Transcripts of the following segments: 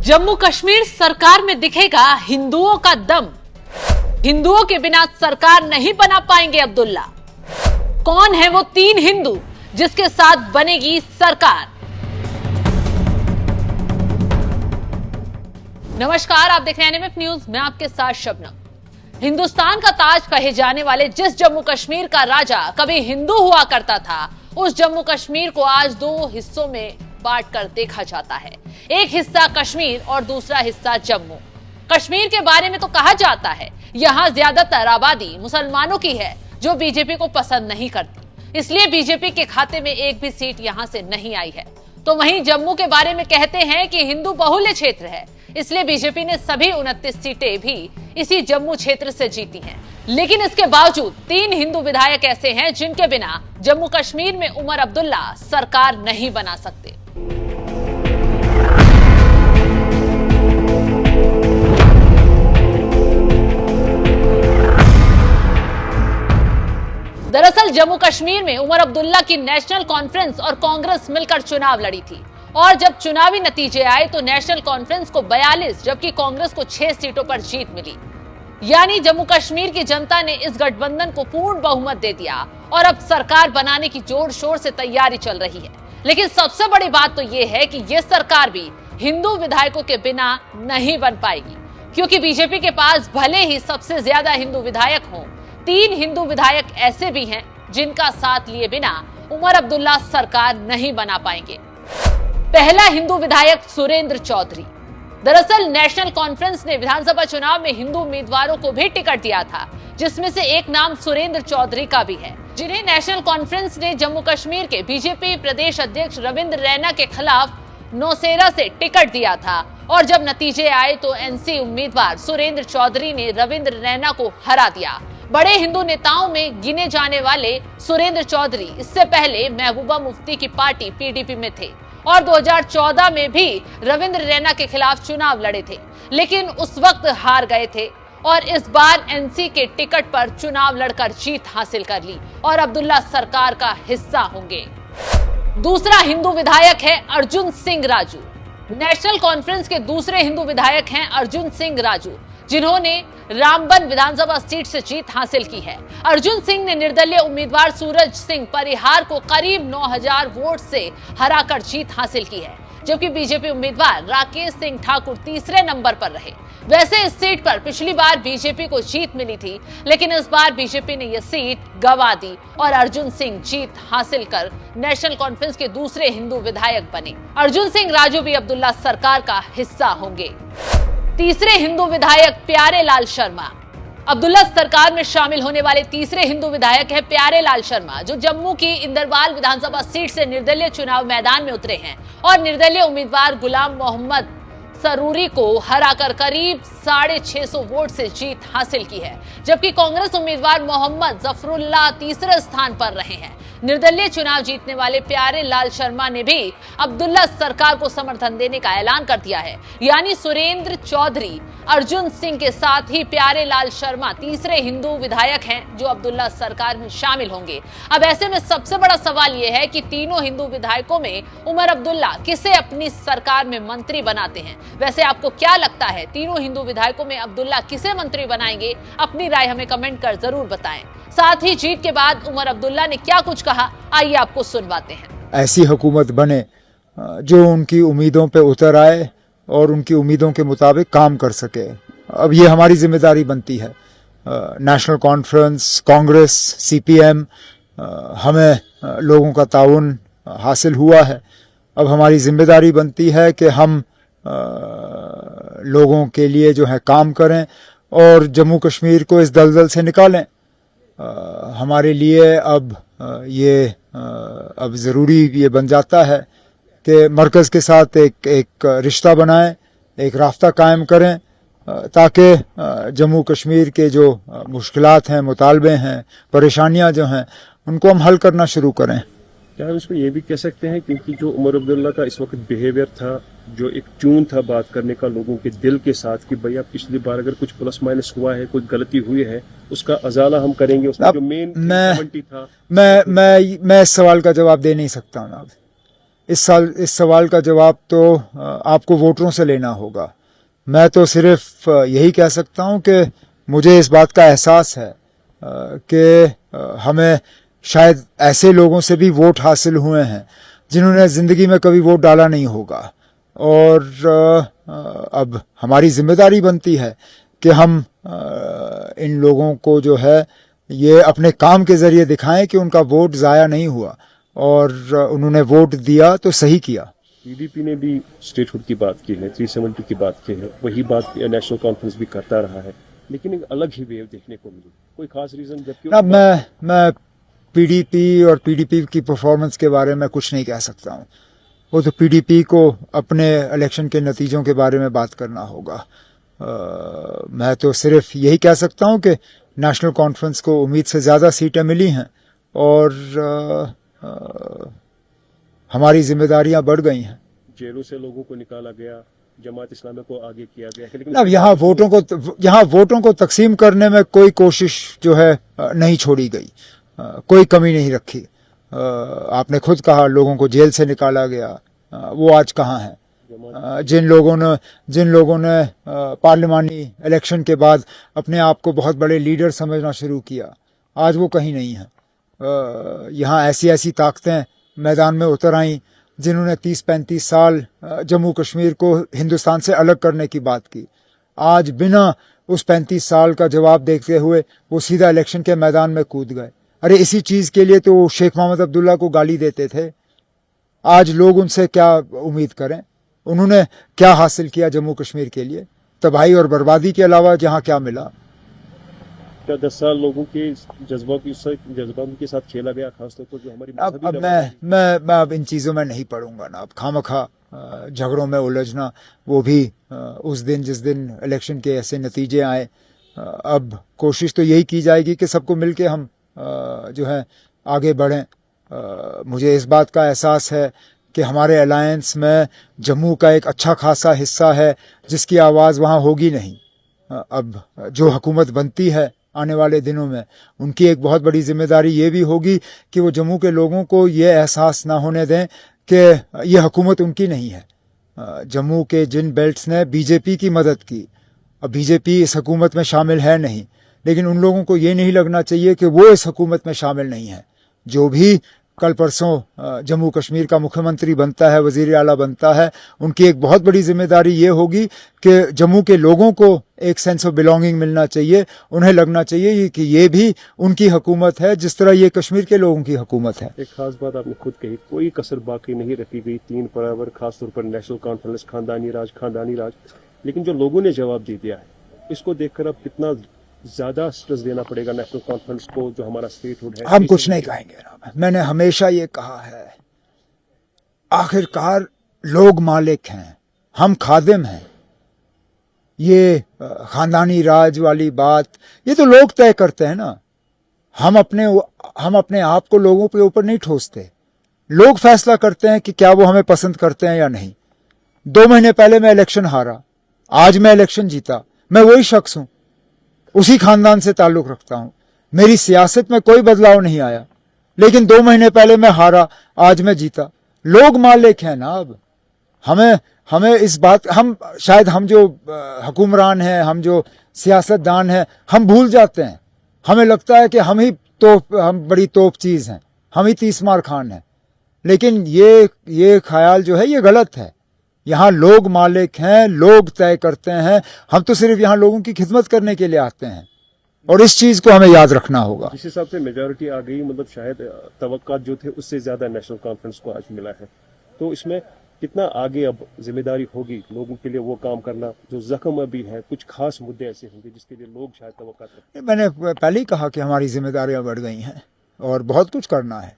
जम्मू कश्मीर सरकार में दिखेगा हिंदुओं का दम। हिंदुओं के बिना सरकार नहीं बना पाएंगे अब्दुल्ला। कौन है वो 3 हिंदू जिसके साथ बनेगी सरकार? नमस्कार, आप देख रहे हैं एनएमएफ न्यूज। मैं आपके साथ शबनम। हिंदुस्तान का ताज कहे जाने वाले जिस जम्मू कश्मीर का राजा कभी हिंदू हुआ करता था, उस जम्मू कश्मीर को आज 2 हिस्सों में बांट कर देखा जाता है। एक हिस्सा कश्मीर और दूसरा हिस्सा जम्मू। कश्मीर के बारे में तो कहा जाता है यहाँ ज्यादातर आबादी मुसलमानों की है जो बीजेपी को पसंद नहीं करती, इसलिए बीजेपी के खाते में एक भी सीट यहाँ से नहीं आई है। तो वहीं जम्मू के बारे में कहते हैं कि हिंदू बहुल्य क्षेत्र है, इसलिए बीजेपी ने सभी 29 सीटें भी इसी जम्मू क्षेत्र से जीती हैं। लेकिन इसके बावजूद 3 हिंदू विधायक ऐसे हैं जिनके बिना जम्मू कश्मीर में उमर अब्दुल्ला सरकार नहीं बना सकते। दरअसल जम्मू कश्मीर में उमर अब्दुल्ला की नेशनल कॉन्फ्रेंस और कांग्रेस मिलकर चुनाव लड़ी थी, और जब चुनावी नतीजे आए तो नेशनल कॉन्फ्रेंस को 42 जबकि कांग्रेस को 6 सीटों पर जीत मिली। यानी जम्मू कश्मीर की जनता ने इस गठबंधन को पूर्ण बहुमत दे दिया और अब सरकार बनाने की जोर शोर से तैयारी चल रही है। लेकिन सबसे बड़ी बात तो ये है कि ये सरकार भी हिंदू विधायकों के बिना नहीं बन पाएगी, क्योंकि बीजेपी के पास भले ही सबसे ज्यादा हिंदू विधायक हों, 3 हिंदू विधायक ऐसे भी हैं जिनका साथ लिए बिना उमर अब्दुल्ला सरकार नहीं बना पाएंगे। पहला हिंदू विधायक सुरेंद्र चौधरी। दरअसल नेशनल कॉन्फ्रेंस ने विधानसभा चुनाव में हिंदू उम्मीदवारों को भी टिकट दिया था, जिसमें से एक नाम सुरेंद्र चौधरी का भी है, जिन्हें नेशनल कॉन्फ्रेंस ने जम्मू कश्मीर के बीजेपी प्रदेश अध्यक्ष रविंद्र रैना के खिलाफ नौशेरा से टिकट दिया था। और जब नतीजे आए तो एनसी उम्मीदवार सुरेंद्र चौधरी ने रविंद्र रैना को हरा दिया। बड़े हिंदू नेताओं में गिने जाने वाले सुरेंद्र चौधरी इससे पहले महबूबा मुफ्ती की पार्टी पीडीपी में थे और 2014 में भी रविंद्र रैना के खिलाफ चुनाव लड़े थे, लेकिन उस वक्त हार गए थे और इस बार एनसी के टिकट पर चुनाव लड़कर जीत हासिल कर ली और अब्दुल्ला सरकार का हिस्सा होंगे। दूसरा हिंदू विधायक है अर्जुन सिंह राजू। नेशनल कॉन्फ्रेंस के दूसरे हिंदू विधायक हैं अर्जुन सिंह राजू, जिन्होंने रामबन विधानसभा सीट से जीत हासिल की है। अर्जुन सिंह ने निर्दलीय उम्मीदवार सूरज सिंह परिहार को करीब 9000 वोट से हराकर जीत हासिल की है, जबकि बीजेपी उम्मीदवार राकेश सिंह ठाकुर तीसरे नंबर पर रहे। वैसे इस सीट पर पिछली बार बीजेपी को जीत मिली थी, लेकिन इस बार बीजेपी ने यह सीट गंवा दी और अर्जुन सिंह जीत हासिल कर नेशनल कॉन्फ्रेंस के दूसरे हिंदू विधायक बने। अर्जुन सिंह राजू भी अब्दुल्ला सरकार का हिस्सा होंगे। तीसरे हिंदू विधायक प्यारे लाल शर्मा। अब्दुल्ला सरकार में शामिल होने वाले तीसरे हिंदू विधायक है प्यारे लाल शर्मा, जो जम्मू की इंदरबाल विधानसभा सीट से निर्दलीय चुनाव मैदान में उतरे हैं और निर्दलीय उम्मीदवार गुलाम मोहम्मद सरूरी को हराकर करीब 650 वोट से जीत हासिल की है, जबकि कांग्रेस उम्मीदवार मोहम्मद जफरुल्लाह तीसरे स्थान पर रहे हैं। निर्दलीय चुनाव जीतने वाले प्यारे लाल शर्मा ने भी अब्दुल्ला सरकार को समर्थन देने का ऐलान कर दिया है। यानी सुरेंद्र चौधरी, अर्जुन सिंह के साथ ही प्यारे लाल शर्मा तीसरे हिंदू विधायक हैं जो अब्दुल्ला सरकार में शामिल होंगे। अब ऐसे में सबसे बड़ा सवाल यह है कि तीनों हिंदू विधायकों में उमर अब्दुल्ला किसे अपनी सरकार में मंत्री बनाते हैं। वैसे आपको क्या लगता है, तीनों हिंदू विधायकों में अब्दुल्ला किसे मंत्री बनाएंगे? अपनी राय हमें कमेंट कर जरूर बताएं। साथ ही जीत के बाद उमर अब्दुल्ला ने क्या कुछ कहा, आइए आपको सुनवाते हैं। ऐसी हुकूमत बने जो उनकी उम्मीदों पे उतर आए और उनकी उम्मीदों के मुताबिक काम कर सके। अब ये हमारी जिम्मेदारी बनती है। नेशनल कॉन्फ्रेंस, कांग्रेस, सीपीएम, हमें लोगों का ताउन हासिल हुआ है। अब हमारी जिम्मेदारी बनती है कि हम लोगों के लिए जो है काम करें और जम्मू कश्मीर को इस दलदल से निकालें। हमारे लिए अब अब ज़रूरी ये बन जाता है कि मरकज़ के साथ एक रिश्ता बनाएं, एक रास्ता कायम करें, ताकि जम्मू कश्मीर के जो मुश्किलात हैं, मुतालबे हैं, परेशानियां जो हैं, उनको हम हल करना शुरू करें। क्या हम इसमें ये भी कह सकते हैं, क्योंकि जो उमर अब्दुल्ला का इस वक्त बिहेवियर था, जो एक ट्यून था बात करने का लोगों के दिल के साथ, कि भैया पिछली बार अगर कुछ प्लस माइनस हुआ है, कुछ गलती हुई है, उसका अजाला हम करेंगे। उसका जो मेन था। मैं इस सवाल का जवाब दे नहीं सकता हूँ। इस सवाल का जवाब तो आपको वोटरों से लेना होगा। मैं तो सिर्फ यही कह सकता हूं कि मुझे इस बात का एहसास है कि हमें शायद ऐसे लोगों से भी वोट हासिल हुए हैं जिन्होंने जिंदगी में कभी वोट डाला नहीं होगा, और अब हमारी जिम्मेदारी बनती है कि हम इन लोगों को जो है ये अपने काम के जरिए दिखाएं कि उनका वोट जाया नहीं हुआ और उन्होंने वोट दिया तो सही किया। पीडीपी ने भी स्टेटहुड की बात की है, 370 की बात की है, वही बात नेशनल कॉन्फ्रेंस भी करता रहा है, लेकिन एक अलग ही वेव देखने को मिली। कोई खास रीजन? जबकि अब मैं पीडीपी और पीडीपी की परफॉर्मेंस के बारे में कुछ नहीं कह सकता हूं। वो तो पीडीपी को अपने इलेक्शन के नतीजों के बारे में बात करना होगा। मैं तो सिर्फ यही कह सकता हूं कि नेशनल कॉन्फ्रेंस को उम्मीद से ज्यादा सीटें मिली हैं और हमारी जिम्मेदारियां बढ़ गई हैं। जेलों से लोगों को निकाला गया, जमात इस्लामी को आगे किया गया, लेकिन अब यहाँ वोटों को तकसीम करने में कोई कोशिश जो है नहीं छोड़ी गई, कोई कमी नहीं रखी। आपने खुद कहा लोगों को जेल से निकाला गया, वो आज कहाँ है? जिन लोगों ने पार्लिमानी इलेक्शन के बाद अपने आप को बहुत बड़े लीडर समझना शुरू किया, आज वो कहीं नहीं है। यहाँ ऐसी ताकतें मैदान में उतर आई जिन्होंने 30-35 साल जम्मू कश्मीर को हिंदुस्तान से अलग करने की बात की। आज बिना उस 35 साल का जवाब देखते हुए वो सीधा इलेक्शन के मैदान में कूद गए। अरे इसी चीज के लिए तो शेख मोहम्मद अब्दुल्ला को गाली देते थे। आज लोग उनसे क्या उम्मीद करें? उन्होंने क्या हासिल किया जम्मू कश्मीर के लिए? तबाही और बर्बादी के अलावा जहां क्या मिला? क्या 10 साल लोगों के जज्बात के साथ खेला गया, खासतौर पर जो हमारी अब मैं अब इन चीजों में नहीं पढ़ूंगा ना। अब खामखा झगड़ों में उलझना, वो भी उस दिन जिस दिन इलेक्शन के ऐसे नतीजे आए। अब कोशिश तो यही की जाएगी कि सबको मिलके हम जो है आगे बढ़ें। मुझे इस बात का एहसास है कि हमारे अलायंस में जम्मू का एक अच्छा खासा हिस्सा है जिसकी आवाज़ वहाँ होगी नहीं। अब जो हुकूमत बनती है आने वाले दिनों में, उनकी एक बहुत बड़ी जिम्मेदारी ये भी होगी कि वो जम्मू के लोगों को ये एहसास ना होने दें कि ये हुकूमत उनकी नहीं है। जम्मू के जिन बेल्ट्स ने बीजेपी की मदद की, अब बीजेपी इस हुकूमत में शामिल है नहीं, लेकिन उन लोगों को ये नहीं लगना चाहिए कि वो इस हुकूमत में शामिल नहीं है। जो भी कल परसों जम्मू कश्मीर का मुख्यमंत्री बनता है, वजीर आला बनता है, उनकी एक बहुत बड़ी जिम्मेदारी ये होगी कि जम्मू के लोगों को एक सेंस ऑफ बिलोंगिंग मिलना चाहिए। उन्हें लगना चाहिए कि ये भी उनकी हुकूमत है जिस तरह ये कश्मीर के लोगों की हुकूमत है। एक खास बात आपने खुद कही, कोई कसर बाकी नहीं रखी गई, 3 बराबर, खासतौर पर नेशनल कॉन्फ्रेंस, खानदानी राज। लेकिन जो लोगों ने जवाब दे दिया है, इसको देखकर अब कितना ज्यादा स्ट्रेस देना पड़ेगा नेशनल कॉन्फ्रेंस को, जो हमारा स्टेटहुड है। हम कुछ नहीं कहेंगे ना। मैंने हमेशा ये कहा है, आखिरकार लोग मालिक हैं, हम खादिम हैं। ये खानदानी राज वाली बात ये तो लोग तय करते हैं ना। हम अपने आप को लोगों के ऊपर नहीं ठोसते। लोग फैसला करते हैं कि क्या वो हमें पसंद करते हैं या नहीं। 2 महीने पहले मैं इलेक्शन हारा, आज मैं इलेक्शन जीता, मैं वही शख्स हूं, उसी खानदान से ताल्लुक रखता हूं। मेरी सियासत में कोई बदलाव नहीं आया, लेकिन 2 महीने पहले मैं हारा, आज मैं जीता। लोग मालिक हैं ना। अब हमें इस बात, हम जो हुक्मरान हैं, हम जो सियासतदान हैं, हम भूल जाते हैं। हमें लगता है कि हम बड़ी तोप चीज हैं, हम ही 30 मार खान हैं। लेकिन ये ख्याल जो है ये गलत है। यहाँ लोग मालिक हैं, लोग तय करते हैं। हम तो सिर्फ यहाँ लोगों की खिदमत करने के लिए आते हैं, और इस चीज को हमें याद रखना होगा। जिस हिसाब से मेजॉरिटी आ गई, मतलब शायद तवक्कात जो थे उससे ज्यादा नेशनल कॉन्फ्रेंस को आज मिला है, तो इसमें कितना आगे अब जिम्मेदारी होगी लोगों के लिए वो काम करना जो जख्म अभी है। कुछ खास मुद्दे ऐसे होंगे जिसके लिए लोग शायद तवक्कात रखते हैं। मैंने पहले ही कहा कि हमारी जिम्मेदारियां बढ़ गई हैं और बहुत कुछ करना है।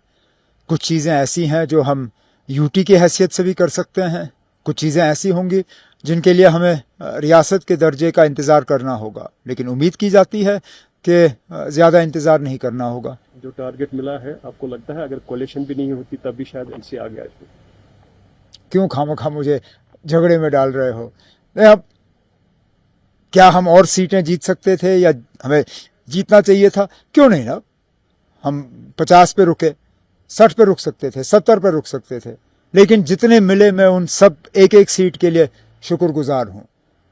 कुछ चीजें ऐसी हैं जो हम यूटी की हैसियत से भी कर सकते हैं, कुछ चीजें ऐसी होंगी जिनके लिए हमें रियासत के दर्जे का इंतजार करना होगा। लेकिन उम्मीद की जाती है कि ज्यादा इंतजार नहीं करना होगा। जो टारगेट मिला है, आपको लगता है अगर कोalition भी नहीं होती तब भी शायद एनसी आ गया? क्यों खामखा मुझे झगड़े में डाल रहे हो? अब क्या हम और सीटें जीत सकते थे या हमें जीतना चाहिए था? क्यों नहीं ना। हम 50 पे रुके, 60 पे रुक सकते थे, 70 पे रुक सकते थे। लेकिन जितने मिले मैं उन सब एक एक सीट के लिए शुक्रगुजार हूं।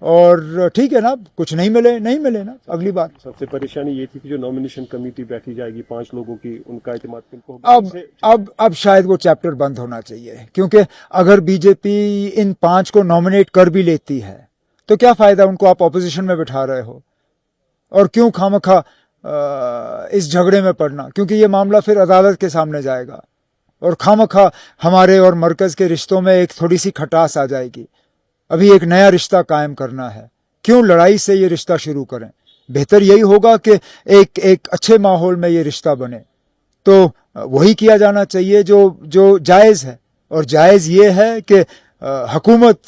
और ठीक है ना, कुछ नहीं मिले ना, अगली बार। सबसे परेशानी ये थी कि जो नॉमिनेशन कमेटी बैठी जाएगी 5 लोगों की, उनका इत्मीनान किनको होगा? अब शायद वो चैप्टर बंद होना चाहिए, क्योंकि अगर बीजेपी इन 5 को नॉमिनेट कर भी लेती है तो क्या फायदा, उनको आप ऑपोजिशन में बिठा रहे हो, और क्यों खामखा इस झगड़े में पड़ना, क्योंकि ये मामला फिर अदालत के सामने जाएगा और खामखा हमारे और मरकज के रिश्तों में एक थोड़ी सी खटास आ जाएगी। अभी एक नया रिश्ता कायम करना है, क्यों लड़ाई से ये रिश्ता शुरू करें? बेहतर यही होगा कि एक अच्छे माहौल में ये रिश्ता बने। तो वही किया जाना चाहिए जो जायज है, और जायज ये है कि हुकूमत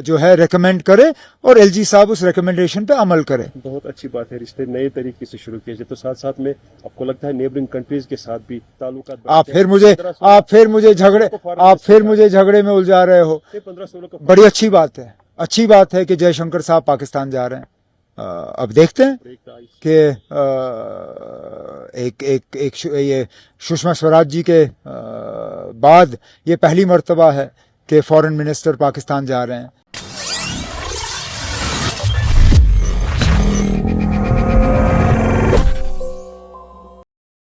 जो है रेकमेंड करे और एलजी साहब उस रेकमेंडेशन पे अमल करे। बहुत अच्छी बात है, रिश्ते नए तरीके से शुरू किए जाए। तो साथ साथ में आपको लगता है नेबरिंग कंट्रीज के साथ भी ताल्लुकात? आप फिर मुझे झगड़े में उलझा रहे हो। 15-16 बड़ी अच्छी बात है कि जयशंकर साहब पाकिस्तान जा रहे हैं। अब देखते हैं कि ये सुषमा स्वराज जी के बाद ये पहली मर्तबा है कि फॉरेन मिनिस्टर पाकिस्तान जा रहे हैं।